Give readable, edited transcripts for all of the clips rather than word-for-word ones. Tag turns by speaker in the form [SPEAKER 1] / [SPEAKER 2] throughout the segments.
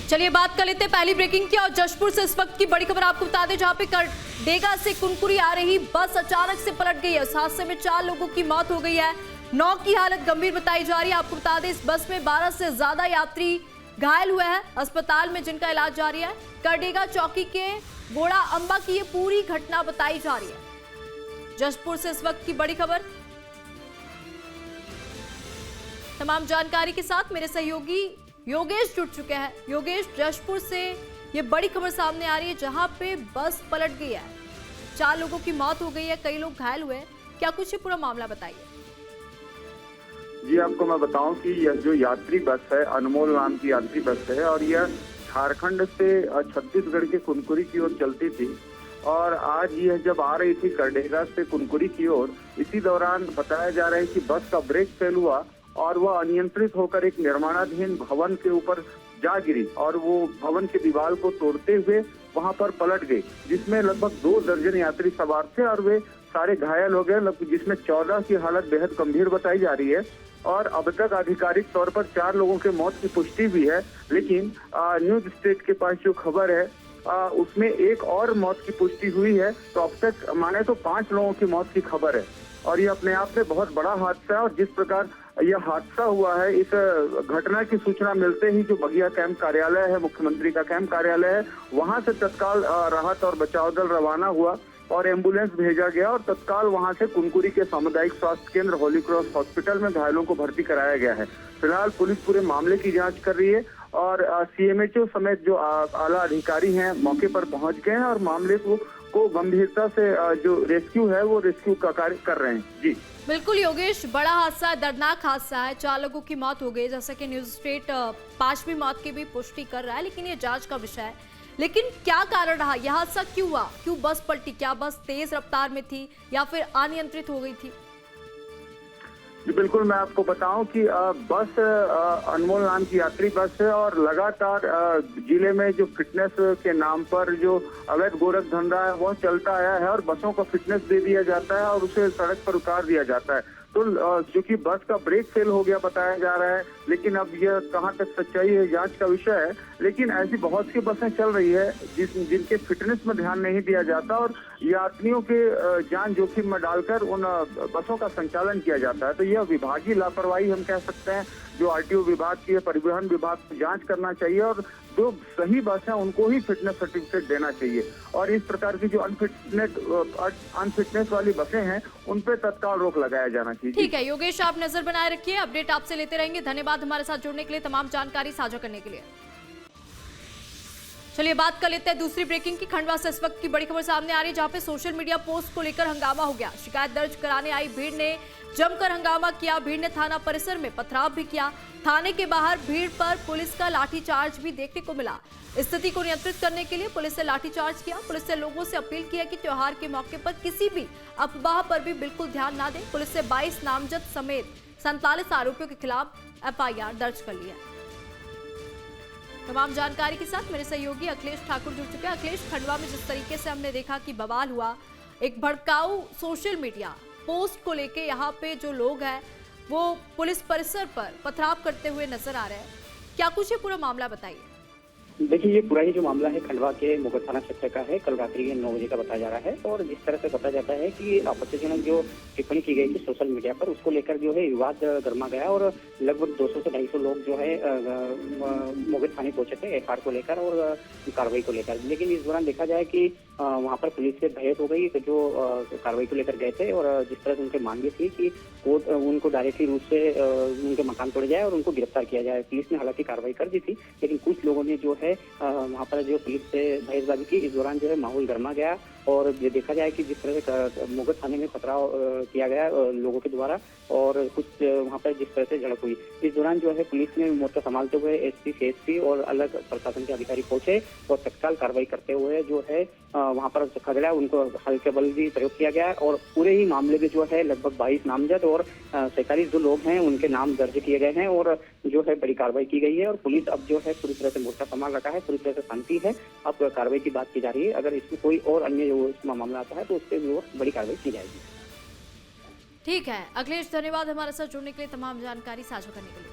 [SPEAKER 1] चलिए बात कर लेते हैं पहली ब्रेकिंग की और जशपुर से इस वक्त की बड़ी खबर आपको बता दें, जहां पे करडेगा से कुनकुरी आ रही बस अचानक से पलट गई है। इस हादसे में 4 लोगों की मौत हो गई है, 9 की हालत गंभीर बताई जा रही है। आपको बता दें इस बस में 12 से ज्यादा यात्री घायल हुए हैं अस्पताल में, जिनका इलाज जारी है। करडेगा चौकी के गोड़ा अंबा की ये पूरी घटना बताई जा रही है। जशपुर से इस वक्त की बड़ी खबर, तमाम जानकारी के साथ मेरे सहयोगी योगेश जुड़ चुके हैं। योगेश, जशपुर से ये बड़ी खबर सामने आ रही है जहां पे बस पलट गई है, 4 लोगों की मौत हो गई है, कई लोग घायल हुए हैं। क्या कुछ ये पूरा मामला बताइए।
[SPEAKER 2] जी, आपको मैं बताऊं कि यह जो यात्री बस है, अनमोल नाम की यात्री बस है और यह झारखंड से छत्तीसगढ़ के कुनकुरी की ओर चलती थी। और आज यह जब आ रही थी करडेगा से कुनकुरी की ओर, इसी दौरान बताया जा रहा है कि बस का ब्रेक फेल हुआ और वह अनियंत्रित होकर एक निर्माणाधीन भवन के ऊपर जा गिरी और वो भवन की दीवार को तोड़ते हुए वहां पर पलट गई, जिसमें लगभग 2 दर्जन यात्री सवार थे और वे सारे घायल हो गए, जिसमें 14 की हालत बेहद गंभीर बताई जा रही है। और अब तक आधिकारिक तौर पर 4 लोगों के मौत की पुष्टि हुई है, लेकिन न्यूज स्टेट के पास जो खबर है उसमें एक और मौत की पुष्टि हुई है। तो अब तक माने तो 5 लोगों की मौत की खबर है और ये अपने आप में बहुत बड़ा हादसा है। और जिस प्रकार यह हादसा हुआ है, इस घटना की सूचना मिलते ही जो बगिया कैंप कार्यालय है, मुख्यमंत्री का कैंप कार्यालय है, वहां से तत्काल राहत और बचाव दल रवाना हुआ और एम्बुलेंस भेजा गया और तत्काल वहां से कुनकुरी के सामुदायिक स्वास्थ्य केंद्र होली क्रॉस हॉस्पिटल में घायलों को भर्ती कराया गया है। फिलहाल पुलिस पूरे मामले की जांच कर रही है और सीएमएचओ समेत जो आला अधिकारी हैं मौके पर पहुंच गए हैं और मामले को गंभीरता से जो रेस्क्यू है वो रेस्क्यू का कार्य कर रहे हैं। जी
[SPEAKER 1] बिल्कुल योगेश, बड़ा हादसा है, दर्दनाक हादसा है, 4 लोगों की मौत हो गई, जैसा कि न्यूज स्टेट 5वीं मौत की भी पुष्टि कर रहा है, लेकिन ये जांच का विषय है। लेकिन क्या कारण रहा, यह हादसा क्यों हुआ, क्यों बस पलटी, क्या बस तेज रफ्तार में थी या फिर अनियंत्रित हो गई थी?
[SPEAKER 2] जी बिल्कुल, मैं आपको बताऊं कि बस अनमोल नाम की यात्री बस है और लगातार जिले में जो फिटनेस के नाम पर जो अवैध गोरख धंधा है वह चलता आया है और बसों को फिटनेस दे दिया जाता है और उसे सड़क पर उतार दिया जाता है। तो क्योंकि बस का ब्रेक फेल हो गया बताया जा रहा है, लेकिन अब यह कहां तक सच्चाई है जांच का विषय है। लेकिन ऐसी बहुत सी बसें चल रही है जिनके फिटनेस में ध्यान नहीं दिया जाता और यात्रियों के जान जोखिम में डालकर उन बसों का संचालन किया जाता है। तो यह विभागीय लापरवाही हम कह सकते हैं, जो आरटीओ विभाग की है, परिवहन विभाग को जांच करना चाहिए और जो सही बस है उनको ही फिटनेस सर्टिफिकेट देना चाहिए और इस प्रकार की जो अनफिटनेस वाली बसें हैं उन पे तत्काल रोक लगाया जाना चाहिए।
[SPEAKER 1] ठीक है योगेश, आप नजर बनाए रखिए, अपडेट आपसे लेते रहेंगे। धन्यवाद हमारे साथ जुड़ने के लिए, तमाम जानकारी साझा करने के लिए। चलिए बात कर लेते हैं दूसरी ब्रेकिंग की। खंडवा से इस वक्त की बड़ी खबर सामने आ रही है, जहां पे सोशल मीडिया पोस्ट को लेकर हंगामा हो गया। शिकायत दर्ज कराने आई भीड़ ने जमकर हंगामा किया। भीड़ ने थाना परिसर में पथराव भी किया। थाने के बाहर भीड़ पर पुलिस का लाठीचार्ज भी देखने को मिला। स्थिति को नियंत्रित करने के लिए पुलिस ने लाठीचार्ज किया। पुलिस ने लोगों से अपील की है कि त्योहार के मौके पर किसी भी अफवाह पर भी बिल्कुल ध्यान ना दें। पुलिस ने 22 नामजद समेत 47 आरोपियों के खिलाफ FIR दर्ज कर लिया। तमाम जानकारी के साथ मेरे सहयोगी अखिलेश ठाकुर जुड़ चुके हैं। अखिलेश, खंडवा में जिस तरीके से हमने देखा कि बवाल हुआ, एक भड़काऊ सोशल मीडिया पोस्ट को लेके यहाँ पे जो लोग हैं वो पुलिस परिसर पर पथराव करते हुए नजर आ रहे हैं, क्या कुछ ये पूरा मामला बताइए।
[SPEAKER 3] देखिए, ये पूरा ही जो मामला है खंडवा के मुगल थाना क्षेत्र का है। कल रात्रि 9 बजे का बताया जा रहा है और जिस तरह से बताया जाता है कि आपत्तिजनक जो टिप्पणी की गई थी सोशल मीडिया पर, उसको लेकर जो है विवाद गर्मा गया और लगभग 200 से 250 लोग जो है मुगल थाने पहुंचे थे FIR को लेकर और कार्रवाई को लेकर। लेकिन इस दौरान देखा जाए कि वहाँ पर पुलिस से बहस हो गई, जो कार्रवाई को लेकर गए थे और जिस तरह से उनकी मांगे थी कि कोर्ट उनको डायरेक्टली रूप से उनके मकान तोड़े जाए और उनको गिरफ्तार किया जाए। पुलिस ने हालांकि कार्रवाई कर दी थी, लेकिन कुछ लोगों ने जो है वहाँ पर जो पुलिस से बहसबाजी की। इस दौरान जो है माहौल गर्मा गया और ये देखा जाए कि जिस तरह से मुगल थाने में पथराव किया गया लोगों के द्वारा और कुछ वहाँ पर जिस तरह से झड़प हुई, इस दौरान जो है पुलिस ने मोर्चा संभालते हुए SP, CSP और अलग प्रशासन के अधिकारी पहुंचे और तत्काल कार्रवाई करते हुए जो है वहाँ पर खगड़ा उनको हल्के बल भी प्रयोग किया गया और पूरे ही मामले में जो है लगभग 22 नामजद और 47 जो लोग हैं उनके नाम दर्ज किए गए हैं और जो है बड़ी कार्रवाई की गई है और पुलिस अब जो है पूरी तरह से मोर्चा संभाल रखा है, पूरी तरह से शांति है। अब कार्रवाई की बात की जा रही है, अगर इसमें कोई और अन्य जो मामला आता है तो उस पर भी बड़ी कार्रवाई की जाएगी।
[SPEAKER 1] ठीक है अखिलेश, धन्यवाद हमारे साथ जुड़ने के लिए, तमाम जानकारी साझा करने के लिए।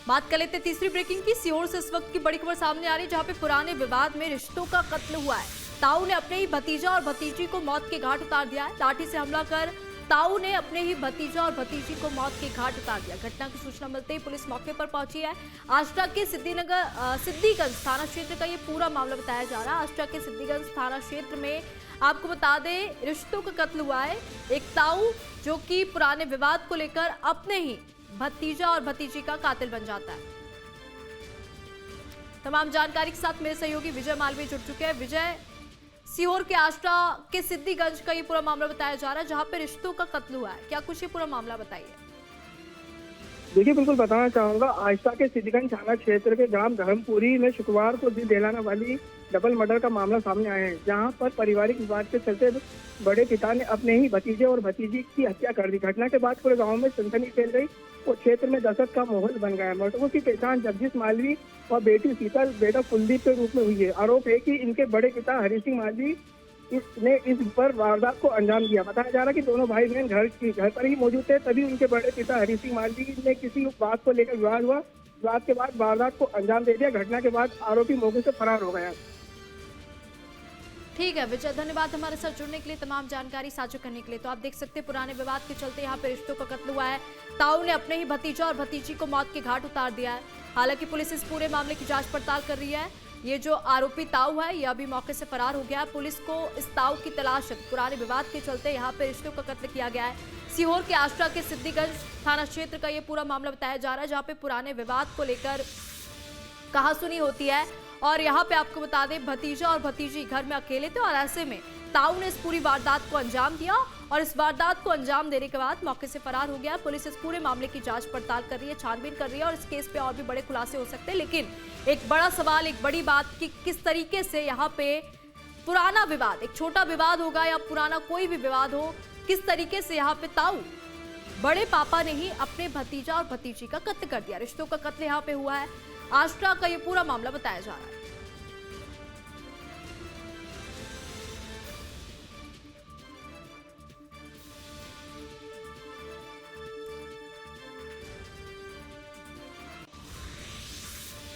[SPEAKER 1] बात कर लेते हैं तीसरी ब्रेकिंग की। सीहोर से इस वक्त की बड़ी खबर सामने आ रही है, जहां पे पुराने विवाद में रिश्तों का कत्ल हुआ है। ताऊ ने अपने ही भतीजा और भतीजी को मौत के घाट उतार दिया है। लाठी से हमला कर ताऊ ने अपने ही भतीजा और भतीजी को मौत के घाट उतार दिया। घटना की सूचना मिलते ही पुलिस मौके पर पहुंची है। आष्टा के सिद्दीगंज थाना क्षेत्र का ये पूरा मामला बताया जा रहा है। आष्टा के सिद्दीगंज थाना क्षेत्र में आपको बता दें, रिश्तों का कत्ल हुआ है। एक ताऊ जो कि पुराने विवाद को लेकर अपने ही भतीजा और भतीजी का कातिल बन जाता है। तमाम जानकारी के साथ मेरे सहयोगी विजय मालवीय जुड़ चुके हैं। विजय, सीहोर के आष्टा के सिद्दीगंज का ये पूरा मामला बताया जा रहा है, जहां पे रिश्तों का कत्ल हुआ है। क्या कुछ ये पूरा मामला बताइए।
[SPEAKER 4] देखिए, बिल्कुल बताना चाहूंगा। आष्टा के सिद्दीगंज थाना क्षेत्र के ग्राम धर्मपुरी में शुक्रवार को दिल दहलाने वाली डबल मर्डर का मामला सामने आया है, जहां पर पारिवारिक विवाद के चलते बड़े पिता ने अपने ही भतीजे और भतीजी की हत्या कर दी। घटना के बाद पूरे गांव में सनसनी फैल गई और क्षेत्र में दहशत का माहौल बन गया। मृतकों की पहचान जगदीश मालवी और बेटी शीतल, बेटा कुलदीप के रूप में हुई है। आरोप है कि इनके बड़े पिता हरि सिंह मालवी ने इस पर वारदात को अंजाम दिया। बताया जा रहा है कि दोनों भाई बहन घर पर ही मौजूद थे, तभी उनके बड़े पिता हरि सिंह मालवी ने किसी बात को लेकर विवाद हुआ। विवाद के बाद वारदात को अंजाम दे दिया। घटना के बाद आरोपी मौके से फरार हो गया।
[SPEAKER 1] ठीक है विजय, धन्यवाद हमारे साथ जुड़ने के लिए, तमाम जानकारी साझा करने के लिए। तो आप देख सकते हैं, पुराने विवाद के चलते यहाँ पे रिश्तों का कत्ल हुआ है। ताऊ ने अपने ही भतीजा और भतीजी को मौत के घाट उतार दिया है। हालांकि पुलिस इस पूरे मामले की जांच पड़ताल कर रही है। ये जो आरोपी ताऊ है, यह अभी मौके से फरार हो गया है। पुलिस को इस ताऊ की तलाश है। पुराने विवाद के चलते यहाँ पे रिश्तों का कत्ल किया गया है। सीहोर के आष्टा के सिद्दीगंज थाना क्षेत्र का ये पूरा मामला बताया जा रहा है, जहाँ पे पुराने विवाद को लेकर कहासुनी होती है। और यहाँ पे आपको बता दें, भतीजा और भतीजी घर में अकेले थे और ऐसे में ताऊ ने इस पूरी वारदात को अंजाम दिया और इस वारदात को अंजाम देने के बाद मौके से फरार हो गया। पुलिस इस पूरे मामले की जांच पड़ताल कर रही है, छानबीन कर रही है और इस केस पे और भी बड़े खुलासे हो सकते हैं। लेकिन एक बड़ा सवाल, एक बड़ी बात कि किस तरीके से यहाँ पे पुराना विवाद, एक छोटा विवाद होगा या पुराना कोई भी विवाद हो, किस तरीके से यहाँ पे ताऊ बड़े पापा ने ही अपने भतीजा और भतीजी का कत्ल कर दिया। रिश्तों का कत्ल यहाँ पे हुआ है। आष्टा का ये पूरा मामला बताया जा रहा है।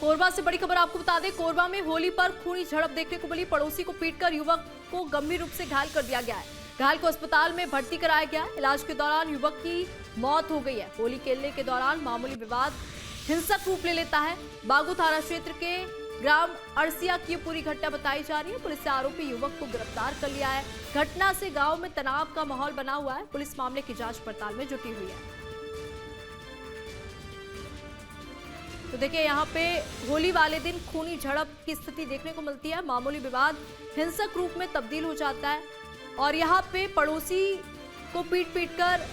[SPEAKER 1] कोरबा से बड़ी खबर आपको बता दें, कोरबा में होली पर खूनी झड़प देखने को मिली। पड़ोसी को पीटकर युवक को गंभीर रूप से घायल कर दिया गया है। घायल को अस्पताल में भर्ती कराया गया। इलाज के दौरान युवक की मौत हो गई है। होली खेलने के दौरान मामूली विवाद हिंसक रूप ले लेता है। बागू थाना क्षेत्र के ग्राम अड़सिया की पूरी घटना बताई जा रही है। पुलिस ने आरोपी युवक को गिरफ्तार कर लिया है। घटना से गांव में तनाव का माहौल बना हुआ है। पुलिस मामले की जांच पड़ताल में जुटी हुई है। तो देखिए, यहाँ पे होली वाले दिन खूनी झड़प की स्थिति देखने को मिलती है। मामूली विवाद हिंसक रूप में तब्दील हो जाता है और यहाँ पे पड़ोसी को पीट कर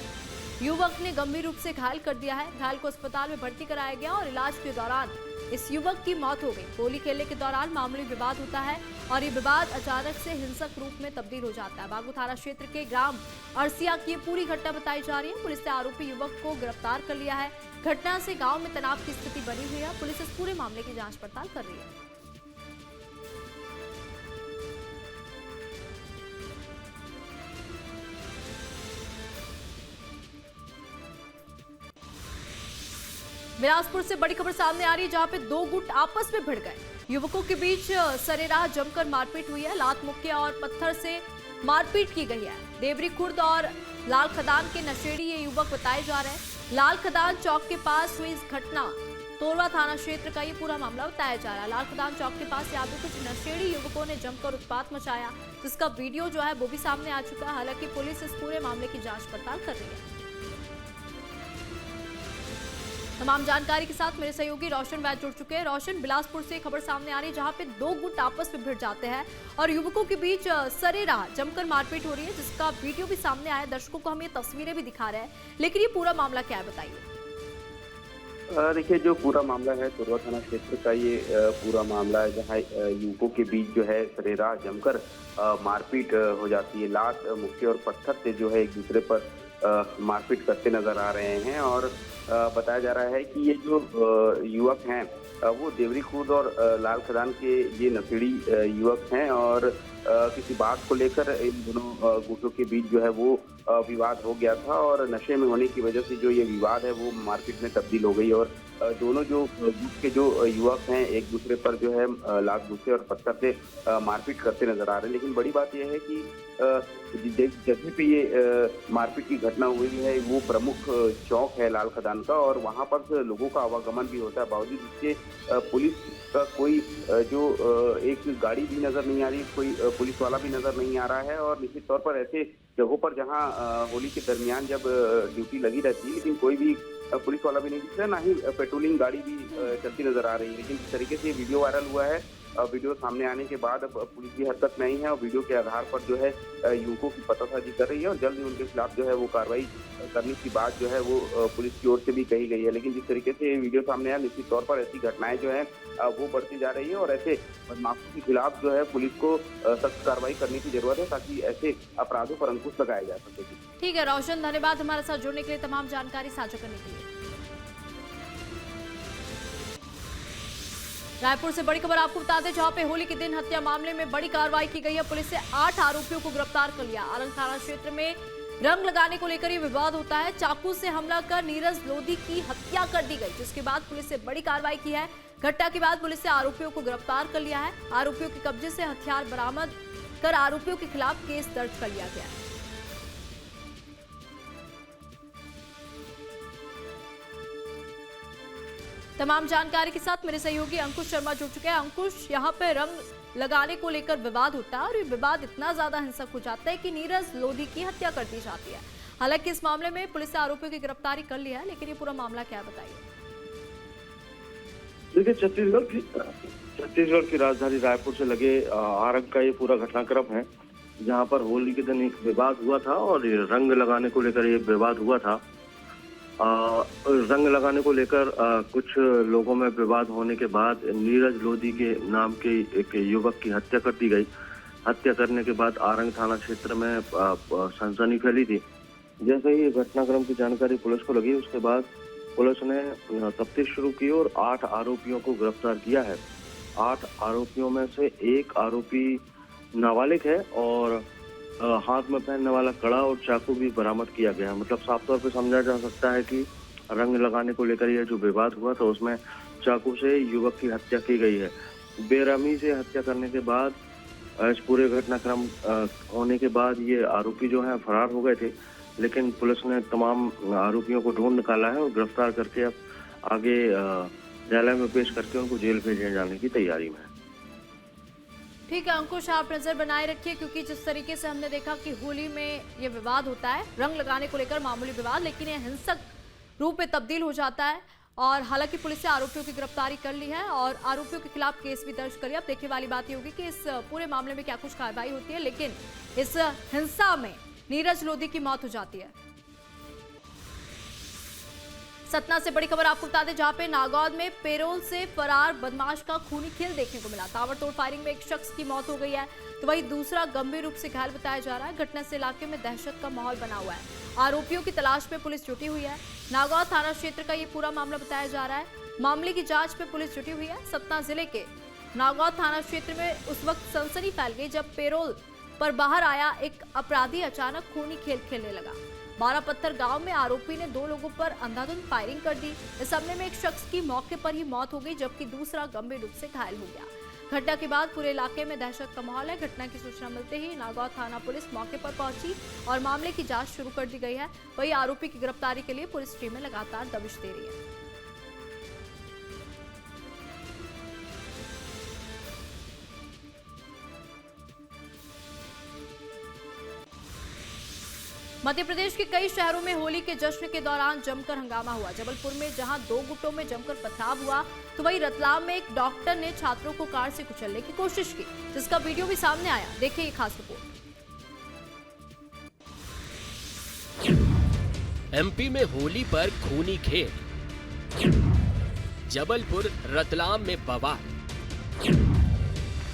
[SPEAKER 1] युवक ने गंभीर रूप से घायल कर दिया है। घायल को अस्पताल में भर्ती कराया गया और इलाज के दौरान इस युवक की मौत हो गई। होली खेलने के दौरान मामूली विवाद होता है और ये विवाद अचानक से हिंसक रूप में तब्दील हो जाता है। बागू थाना क्षेत्र के ग्राम अड़सिया की पूरी घटना बताई जा रही है। पुलिस ने आरोपी युवक को गिरफ्तार कर लिया है। घटना से गांव में तनाव की स्थिति बनी हुई है। पुलिस इस पूरे मामले की जांच पड़ताल कर रही है। बिलासपुर से बड़ी खबर सामने आ रही है, जहां पे दो गुट आपस में भिड़ गए। युवकों के बीच सरेराह जमकर मारपीट हुई है। लात मुक्किया और पत्थर से मारपीट की गई है। देवरी खुर्द और लाल खदान के नशेड़ी ये युवक बताए जा रहे हैं। लाल खदान चौक के पास हुई इस घटना तोरवा थाना क्षेत्र का ये पूरा मामला बताया जा रहा है। लाल खदान चौक के पास यहाँ पे कुछ नशेड़ी युवकों ने जमकर उत्पात मचाया, जिसका वीडियो जो है वो भी सामने आ चुका है। हालांकि पुलिस इस पूरे मामले की जांच पड़ताल कर रही है। तमाम जानकारी के साथ मेरे सहयोगी रोशन वैद जुड़ चुके हैं। रोशन, बिलासपुर से खबर सामने आ रही है, जहां पे दो गुट आपस में भिड़ जाते हैं और युवकों के बीच सरेराह जमकर मारपीट हो रही है, जिसका वीडियो भी सामने आया। दर्शकों को हम ये तस्वीरें भी दिखा रहे हैं, लेकिन ये पूरा मामला क्या है, बताइए।
[SPEAKER 5] देखिए, जो पूरा मामला है तोरवा थाना क्षेत्र का ये पूरा मामला है, जहाँ युवकों के बीच जो है सरेराह जमकर मारपीट हो जाती है। लात मुक्के और पत्थर से जो है एक दूसरे पर मारपीट करते नजर आ रहे हैं और बताया जा रहा है कि ये जो युवक हैं वो देवरी खुर्द और लाल खदान के ये नशेड़ी युवक हैं और किसी बात को लेकर इन दोनों गुटों के बीच जो है वो विवाद हो गया था और नशे में होने की वजह से जो ये विवाद है वो मारपीट में तब्दील हो गई और दोनों जो गुट के जो युवक हैं एक दूसरे पर जो है लात घुसे और पत्थर से मारपीट करते नजर आ रहे हैं। लेकिन बड़ी बात यह है कि जगह पे ये मारपीट की घटना हुई है वो प्रमुख चौक है लाल खदान का और वहाँ पर लोगों का आवागमन भी होता है। बावजूद इसके पुलिस का कोई जो एक गाड़ी भी नजर नहीं आ रही, कोई पुलिस वाला भी नजर नहीं आ रहा है और निश्चित तौर पर ऐसे जगहों पर जहां होली के दरमियान जब ड्यूटी लगी रहती है लेकिन कोई भी पुलिस वाला भी नहीं दिख रहा, ना ही पेट्रोलिंग गाड़ी भी चलती नजर आ रही है। लेकिन जिस तरीके से ये वीडियो वायरल हुआ है, वीडियो सामने आने के बाद अब पुलिस की हरकत में आई है और वीडियो के आधार पर जो है युवकों की पतासाजी कर रही है और जल्द ही उनके खिलाफ जो है वो कार्रवाई करने की बात जो है वो पुलिस की ओर से भी कही गई है। लेकिन जिस तरीके से वीडियो सामने आया, निश्चित तौर पर ऐसी घटनाएं जो है वो बढ़ती जा रही है और ऐसे बदमाशों के खिलाफ जो है पुलिस को सख्त कार्रवाई करने की जरूरत है ताकि ऐसे अपराधों पर अंकुश लगाया जा सके।
[SPEAKER 1] ठीक है रोशन, धन्यवाद हमारे साथ जुड़ने के लिए, तमाम जानकारी साझा करने के लिए। रायपुर से बड़ी खबर आपको बता दें, जहां पे होली के दिन हत्या मामले में बड़ी कार्रवाई की गई है। पुलिस ने 8 आरोपियों को गिरफ्तार कर लिया। आरंग थाना क्षेत्र में रंग लगाने को लेकर ये विवाद होता है। चाकू से हमला कर नीरज लोधी की हत्या कर दी गई, जिसके बाद पुलिस ने बड़ी कार्रवाई की है। घटना के बाद पुलिस ने आरोपियों को गिरफ्तार कर लिया है। आरोपियों के कब्जे से हथियार बरामद कर आरोपियों के खिलाफ केस दर्ज कर लिया गया है। तमाम जानकारी के साथ मेरे सहयोगी अंकुश शर्मा जुड़ चुके हैं। अंकुश, यहाँ पे रंग लगाने को लेकर विवाद होता है और ये विवाद इतना ज्यादा हिंसक हो जाता है कि नीरज लोधी की हत्या कर दी जाती है। हालांकि इस मामले में पुलिस ने आरोपियों की गिरफ्तारी कर ली है, लेकिन ये पूरा मामला क्या है बताइए।
[SPEAKER 6] देखिए, छत्तीसगढ़ की राजधानी रायपुर से लगे आरंग का ये पूरा घटनाक्रम है, जहाँ पर होली के दिन एक विवाद हुआ था और रंग लगाने को लेकर ये विवाद हुआ था। रंग लगाने को लेकर कुछ लोगों में विवाद होने के बाद नीरज लोधी के नाम के एक युवक की हत्या कर दी गई। हत्या करने के बाद आरंग थाना क्षेत्र में सनसनी फैली थी। जैसे ही घटनाक्रम की जानकारी पुलिस को लगी, उसके बाद पुलिस ने तफ्तीश शुरू की और 8 आरोपियों को गिरफ्तार किया है। 8 आरोपियों में से एक आरोपी नाबालिग है और हाथ में पहनने वाला कड़ा और चाकू भी बरामद किया गया। मतलब साफ तौर पे समझा जा सकता है कि रंग लगाने को लेकर यह जो विवाद हुआ था उसमें चाकू से युवक की हत्या की गई है। बेरहमी से हत्या करने के बाद इस पूरे घटनाक्रम होने के बाद ये आरोपी जो है फरार हो गए थे, लेकिन पुलिस ने तमाम आरोपियों को ढूंढ निकाला है और गिरफ्तार करके अब आगे न्यायालय में पेश करके उनको जेल भेजे जाने की तैयारी में है।
[SPEAKER 1] ठीक है अंकुश, आप नजर बनाए रखिए, क्योंकि जिस तरीके से हमने देखा कि होली में ये विवाद होता है, रंग लगाने को लेकर मामूली विवाद, लेकिन ये हिंसक रूप में तब्दील हो जाता है। और हालांकि पुलिस ने आरोपियों की गिरफ्तारी कर ली है और आरोपियों के खिलाफ केस भी दर्ज कर लिया। अब देखने वाली बात ये होगी कि इस पूरे मामले में क्या कुछ कार्रवाई होती है, लेकिन इस हिंसा में नीरज लोधी की मौत हो जाती है। सतना से बड़ी खबर आपको बता दें, जहां पे नागौद में पेरोल से फरार बदमाश का खूनी खेल देखने को मिला। ताबड़तोड़ फायरिंग में एक शख्स की मौत हो गई है, तो वहीं दूसरा गंभीर रूप से घायल बताया जा रहा है। घटना से इलाके में दहशत का माहौल बना हुआ है। आरोपियों की तलाश में पुलिस जुटी हुई है। नागौद थाना क्षेत्र का ये पूरा मामला बताया जा रहा है। मामले की जांच में पुलिस जुटी हुई है। सतना जिले के नागौद थाना क्षेत्र में उस वक्त सनसनी फैल गई जब पेरोल पर बाहर आया एक अपराधी अचानक खूनी खेल खेलने लगा। 12 पत्थर गांव में आरोपी ने 2 लोगों पर अंधाधुंध फायरिंग कर दी। इस हमले में एक शख्स की मौके पर ही मौत हो गई, जबकि दूसरा गंभीर रूप से घायल हो गया। घटना के बाद पूरे इलाके में दहशत का माहौल है। घटना की सूचना मिलते ही नागौद थाना पुलिस मौके पर पहुंची और मामले की जांच शुरू कर दी गई है। वहीं आरोपी की गिरफ्तारी के लिए पुलिस टीमें लगातार दबिश दे रही है। मध्य प्रदेश के कई शहरों में होली के जश्न के दौरान जमकर हंगामा हुआ। जबलपुर में जहां 2 गुटों में जमकर पथराव हुआ, तो वहीं रतलाम में एक डॉक्टर ने छात्रों को कार से कुचलने की कोशिश की, जिसका वीडियो भी सामने आया। देखिए ये खास रिपोर्ट।
[SPEAKER 7] एमपी में होली पर खूनी खेल, जबलपुर रतलाम में बवाल।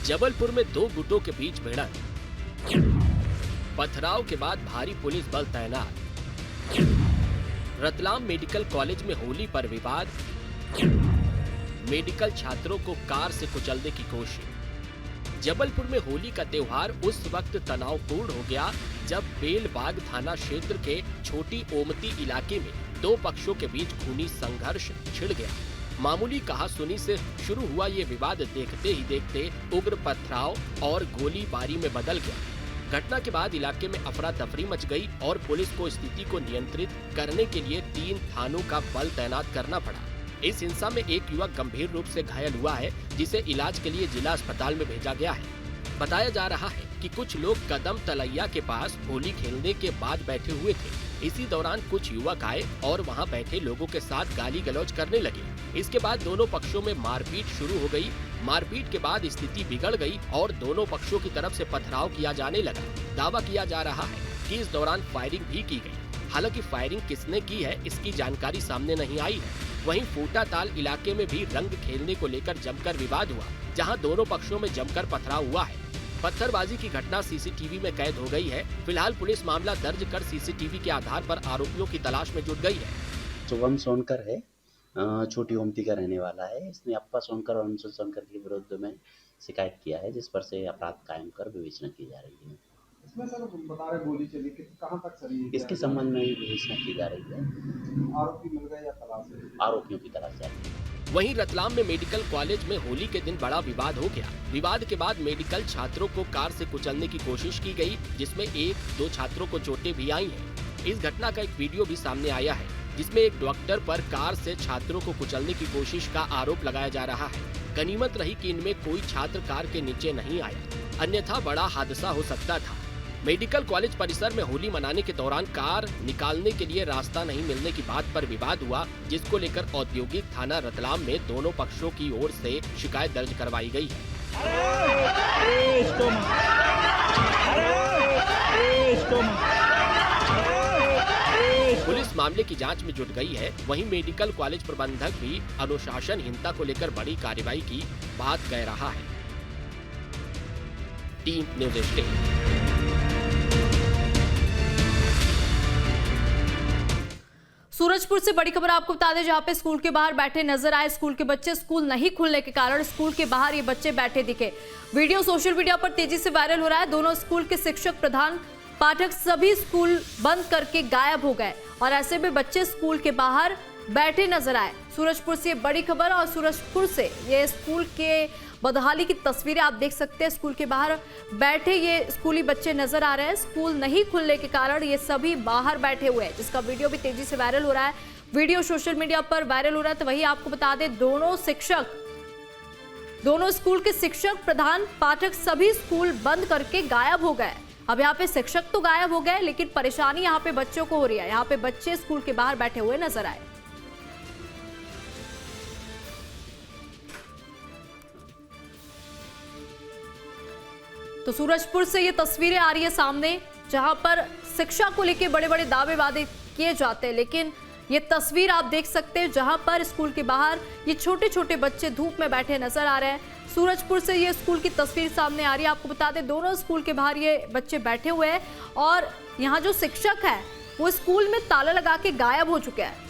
[SPEAKER 7] जबलपुर में 2 गुटों के बीच भिड़ंत, पथराव के बाद भारी पुलिस बल तैनात। रतलाम मेडिकल कॉलेज में होली पर विवाद, मेडिकल छात्रों को कार से कुचलने की कोशिश। जबलपुर में होली का त्योहार उस वक्त तनावपूर्ण हो गया जब बेलबाग थाना क्षेत्र के छोटी ओमती इलाके में दो पक्षों के बीच खूनी संघर्ष छिड़ गया। मामूली कहासुनी से शुरू हुआ ये विवाद देखते ही देखते उग्र पथराव और गोलीबारी में बदल गया। घटना के बाद इलाके में अफरा तफरी मच गई और पुलिस को स्थिति को नियंत्रित करने के लिए 3 थानों का बल तैनात करना पड़ा। इस हिंसा में एक युवक गंभीर रूप से घायल हुआ है, जिसे इलाज के लिए जिला अस्पताल में भेजा गया है। बताया जा रहा है कि कुछ लोग कदम तलैया के पास होली खेलने के बाद बैठे हुए थे। इसी दौरान कुछ युवक आए और वहां बैठे लोगों के साथ गाली गलौज करने लगे। इसके बाद दोनों पक्षों में मारपीट शुरू हो गई। मारपीट के बाद स्थिति बिगड़ गई और दोनों पक्षों की तरफ से पथराव किया जाने लगा। दावा किया जा रहा है कि इस दौरान फायरिंग भी की गई। हालांकि फायरिंग किसने की है इसकी जानकारी सामने नहीं आई है। वहीं फूटा ताल इलाके में भी रंग खेलने को लेकर जमकर विवाद हुआ, जहां दोनों पक्षों में जमकर पथराव हुआ है। पत्थरबाजी की घटना सीसीटीवी में कैद हो गई है। फिलहाल पुलिस मामला दर्ज कर सीसीटीवी के आधार पर आरोपियों की तलाश में जुट गई है।
[SPEAKER 8] शुभम सोनकर है, छोटी ओमती का रहने वाला है। इसने अप्पा सोनकर और अंशु सोनकर के विरुद्ध में शिकायत किया है, जिस पर से अपराध कायम कर विवेचना की जा रही है।
[SPEAKER 9] इसमें सर बता रहे गोली चली कि कहां तक सर
[SPEAKER 8] इसके संबंध में भी विवेचना की जा रही है।
[SPEAKER 9] आरोपी मिल गए या तलाश है?
[SPEAKER 8] आरोपियों की तलाश जारी है।
[SPEAKER 7] वहीं रतलाम में मेडिकल कॉलेज में होली के दिन बड़ा विवाद हो गया। विवाद के बाद मेडिकल छात्रों को कार से कुचलने की कोशिश की गई, जिसमें 1-2 छात्रों को चोटें भी आई हैं। इस घटना का एक वीडियो भी सामने आया है, जिसमें एक डॉक्टर पर कार से छात्रों को कुचलने की कोशिश का आरोप लगाया जा रहा है। गनीमत रही कि इनमें कोई छात्र कार के नीचे नहीं आया, अन्यथा बड़ा हादसा हो सकता था। मेडिकल कॉलेज परिसर में होली मनाने के दौरान कार निकालने के लिए रास्ता नहीं मिलने की बात पर विवाद हुआ, जिसको लेकर औद्योगिक थाना रतलाम में दोनों पक्षों की ओर से शिकायत दर्ज करवाई गई है। पुलिस मामले की जांच में जुट गई है। वहीं मेडिकल कॉलेज प्रबंधक भी अनुशासनहीनता को लेकर बड़ी कार्रवाई की बात कह रहा है। Team news 18।
[SPEAKER 1] सूरजपुर से बड़ी खबर आपको बता दें, जहां पे स्कूल के बाहर बैठे नजर आए स्कूल के बच्चे। स्कूल नहीं खुलने के कारण स्कूल के बाहर ये बच्चे बैठे दिखे। वीडियो सोशल मीडिया पर तेजी से वायरल हो रहा है। दोनों स्कूल के शिक्षक, प्रधान, पाठक सभी स्कूल बंद करके गायब हो गए और ऐसे में बच्चे स्कूल के बाहर बैठे नजर आए। सूरजपुर से बड़ी खबर, और सूरजपुर से ये स्कूल के बदहाली की तस्वीरें आप देख सकते हैं। स्कूल के बाहर बैठे ये स्कूली बच्चे नजर आ रहे हैं। स्कूल नहीं खुलने के कारण ये सभी बाहर बैठे हुए हैं, जिसका वीडियो भी तेजी से वायरल हो रहा है। वीडियो सोशल मीडिया पर वायरल हो रहा है। तो वही आपको बता दें, दोनों स्कूल के शिक्षक, प्रधान, पाठक सभी स्कूल बंद करके गायब हो गए। अब यहाँ पे शिक्षक तो गायब हो गए, लेकिन परेशानी यहाँ पे बच्चों को हो रही है। यहाँ पे बच्चे स्कूल के बाहर बैठे हुए नजर आए। तो सूरजपुर से ये तस्वीरें आ रही है सामने, जहां पर शिक्षा को लेकर बड़े बड़े दावे वादे किए जाते हैं, लेकिन ये तस्वीर आप देख सकते हैं जहां पर स्कूल के बाहर ये छोटे छोटे बच्चे धूप में बैठे नजर आ रहे हैं। सूरजपुर से ये स्कूल की तस्वीर सामने आ रही है। आपको बता दें, दोनों स्कूल के बाहर ये बच्चे बैठे हुए हैं और यहाँ जो शिक्षक है वो स्कूल में ताला लगा के गायब हो चुके हैं।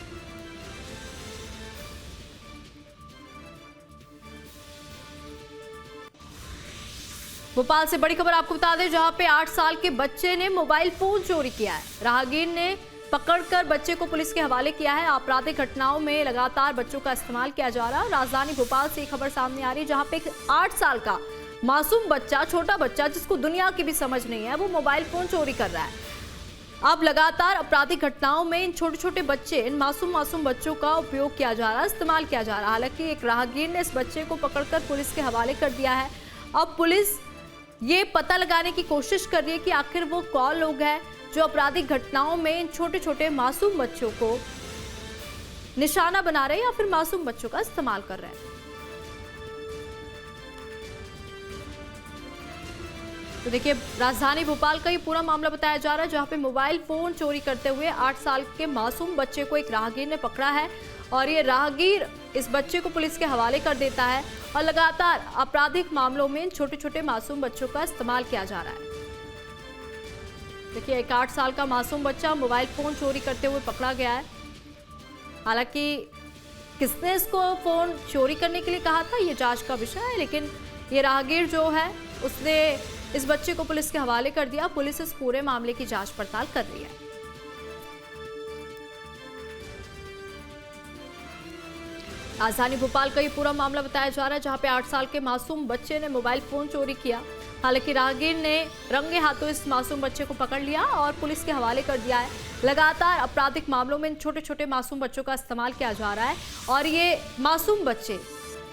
[SPEAKER 1] भोपाल से बड़ी खबर आपको बता दें, जहां पे 8 साल के बच्चे ने मोबाइल फोन चोरी किया है। राहगीर ने पकड़कर बच्चे को पुलिस के हवाले किया है। आपराधिक घटनाओं में लगातार बच्चों का इस्तेमाल किया जा रहा है। राजधानी भोपाल से एक खबर सामने आ रही है, जहां पे एक 8 साल का मासूम बच्चा, छोटा बच्चा जिसको दुनिया की भी समझ नहीं है, वो मोबाइल फोन चोरी कर रहा है। अब लगातार आपराधिक घटनाओं में इन छोटे छोटे बच्चे, इन मासूम बच्चों का उपयोग किया जा रहा है, इस्तेमाल किया जा रहा है। हालांकि एक राहगीर ने इस बच्चे को पकड़कर पुलिस के हवाले कर दिया है। अब पुलिस ये पता लगाने की कोशिश कर रही है कि आखिर वो कौन लोग हैं जो आपराधिक घटनाओं में इन छोटे छोटे मासूम बच्चों को निशाना बना रहे हैं या फिर मासूम बच्चों का इस्तेमाल कर रहे हैं। तो देखिए, राजधानी भोपाल का ये पूरा मामला बताया जा रहा है, जहां पे मोबाइल फोन चोरी करते हुए 8 साल के मासूम बच्चे को एक राहगीर ने पकड़ा है और ये राहगीर इस बच्चे को पुलिस के हवाले कर देता है और लगातार आपराधिक मामलों में छोटे छोटे मासूम बच्चों का इस्तेमाल किया जा रहा है। देखिए, एक 8 साल का मासूम बच्चा मोबाइल फोन चोरी करते हुए पकड़ा गया है। हालांकि किसने इसको फोन चोरी करने के लिए कहा था ये जांच का विषय है, लेकिन ये राहगीर जो है उसने इस बच्चे को पुलिस के हवाले कर दिया। पुलिस इस पूरे मामले की जांच पड़ताल कर रही है। राजधानी भोपाल का ये पूरा मामला बताया जा रहा है, जहां पे 8 साल के मासूम बच्चे ने मोबाइल फोन चोरी किया। हालांकि राहगीर ने रंगे हाथों इस मासूम बच्चे को पकड़ लिया और पुलिस के हवाले कर दिया है। लगातार आपराधिक मामलों में इन छोटे छोटे मासूम बच्चों का इस्तेमाल किया जा रहा है और ये मासूम बच्चे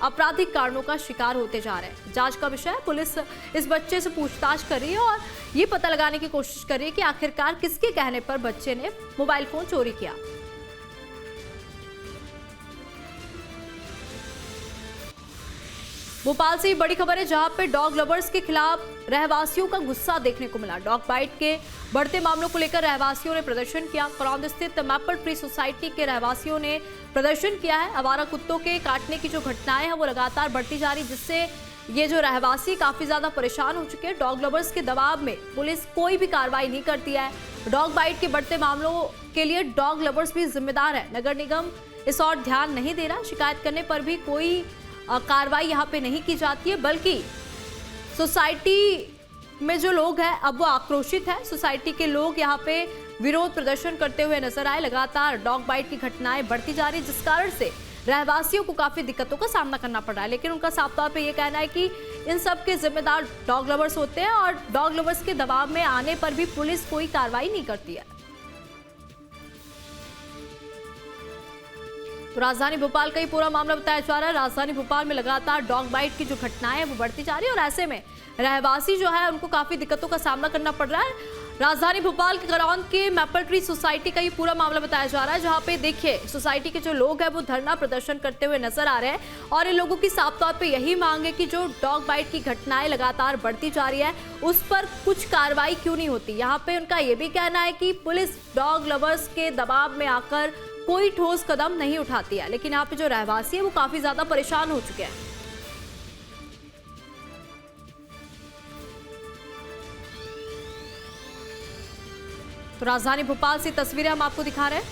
[SPEAKER 1] आपराधिक कारणों का शिकार होते जा रहे हैं। जांच का विषय है। पुलिस इस बच्चे से पूछताछ कर रही है और ये पता लगाने की कोशिश कर रही है कि आखिरकार किसके कहने पर बच्चे ने मोबाइल फोन चोरी किया। भोपाल से बड़ी खबर है, जहां पे डॉग लवर्स के खिलाफ रहवासियों का गुस्सा देखने को मिला। डॉग बाइट के बढ़ते मामलों को लेकर रहवासियों ने प्रदर्शन किया। करौंद स्थित मैपल ट्री सोसाइटी के रहवासियों ने प्रदर्शन किया है। आवारा कुत्तों के काटने की जो घटनाएं हैं वो लगातार बढ़ती जा रही, जिससे ये जो रहवासी काफी ज्यादा परेशान हो चुके हैं। डॉग लवर्स के दबाव में पुलिस कोई भी कार्रवाई नहीं करती है। डॉग बाइट के बढ़ते मामलों के लिए डॉग लवर्स भी जिम्मेदार है। नगर निगम इस और ध्यान नहीं दे रहा। शिकायत करने पर भी कोई कार्रवाई यहाँ पे नहीं की जाती है, बल्कि सोसाइटी में जो लोग हैं अब वो आक्रोशित है। सोसाइटी के लोग यहाँ पे विरोध प्रदर्शन करते हुए नजर आए। लगातार डॉग बाइट की घटनाएं बढ़ती जा रही, जिस कारण से रहवासियों को काफी दिक्कतों का सामना करना पड़ रहा है। लेकिन उनका साफ तौर पे ये कहना है कि इन सब के जिम्मेदार डॉग लवर्स होते हैं और डॉग लवर्स के दबाव में आने पर भी पुलिस कोई कार्रवाई नहीं करती है। तो राजधानी भोपाल का ही पूरा मामला बताया जा रहा है। राजधानी भोपाल में लगातार डॉग बाइट की जो घटनाएं हैं वो बढ़ती जा रही है और ऐसे में रहवासी जो है उनको काफी दिक्कतों का सामना करना पड़ रहा है। राजधानी भोपाल के करौंद के मैपल ट्री सोसाइटी का ये पूरा मामला बताया जा रहा है, जहां पे देखिए सोसाइटी के जो लोग हैं वो धरना प्रदर्शन करते हुए नजर आ रहे हैं और इन लोगों की साफ तौर पे यही मांग है कि जो डॉग बाइट की घटनाएं लगातार बढ़ती जा रही है उस पर कुछ कार्रवाई क्यों नहीं होती। यहाँ पे उनका ये भी कहना है कि पुलिस डॉग लवर्स के दबाव में आकर कोई ठोस कदम नहीं उठाती है। लेकिन यहाँ पे जो रहवासी है वो काफी ज्यादा परेशान हो चुके हैं। तो राजधानी भोपाल से तस्वीरें हम आपको दिखा रहे हैं।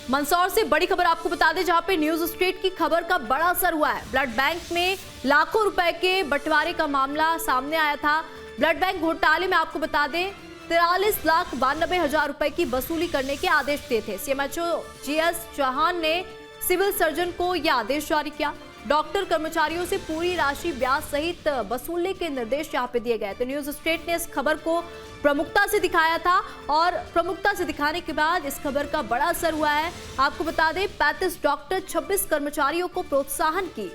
[SPEAKER 1] मंदसौर से बड़ी खबर आपको बता दें, जहां पे न्यूज स्ट्रीट की खबर का बड़ा असर हुआ है। ब्लड बैंक में लाखों रुपए के बंटवारे का मामला सामने आया था। ब्लड बैंक घोटाले में आपको बता दें 43,92,000 रुपए की वसूली करने के आदेश दिए थे। सीएमएचओ जीएस चौहान ने सिविल सर्जन को यह आदेश जारी किया। डॉक्टर कर्मचारियों से पूरी राशि ब्याज सहित वसूलने के निर्देश यहाँ पे दिए गए। तो न्यूज स्ट्रीट ने इस खबर को प्रमुखता से दिखाया था और प्रमुखता से दिखाने के बाद इस खबर का बड़ा असर हुआ है। आपको बता दें 35 डॉक्टर 26 कर्मचारियों को प्रोत्साहन की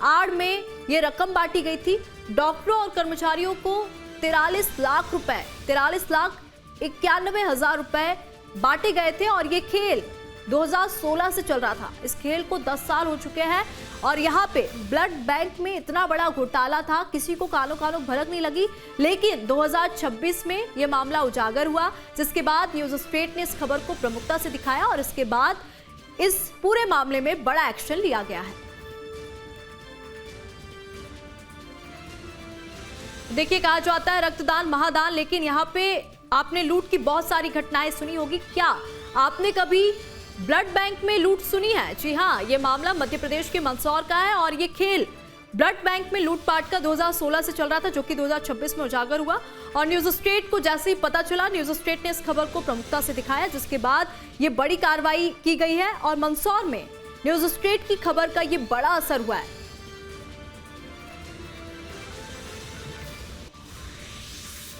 [SPEAKER 1] आड़ में ये रकम बांटी गई थी। डॉक्टरों और कर्मचारियों को 43,91,000 रुपए बांटे गए थे और ये खेल 2016 से चल रहा था। इस खेल को 10 साल हो चुके हैं और यहाँ पे ब्लड बैंक में इतना बड़ा घोटाला था, किसी को कानों भनक नहीं लगी। लेकिन 2026 में ये मामला उजागर हुआ, जिसके बाद न्यूज स्ट्रीट ने इस खबर को प्रमुखता से दिखाया और इसके बाद इस पूरे मामले में बड़ा एक्शन लिया गया है। देखिए, कहा जाता है रक्तदान महादान, लेकिन यहाँ पे आपने लूट की बहुत सारी घटनाएं सुनी होगी। क्या आपने कभी ब्लड बैंक में लूट सुनी है? जी हाँ, ये मामला मध्य प्रदेश के मंदसौर का है और ये खेल ब्लड बैंक में लूटपाट का 2016 से चल रहा था, जो कि 2026 में उजागर हुआ। और न्यूज स्ट्रीट को जैसे ही पता चला, न्यूज स्ट्रीट ने इस खबर को प्रमुखता से दिखाया, जिसके बाद ये बड़ी कार्रवाई की गई है और मंदसौर में न्यूज स्ट्रीट की खबर का ये बड़ा असर हुआ है।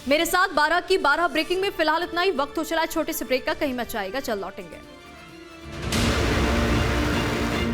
[SPEAKER 1] मेरे साथ 12 की 12 ब्रेकिंग में फिलहाल इतना ही। वक्त हो चला है छोटे से ब्रेक का, कहीं मत जाएगा, चल लौटेंगे।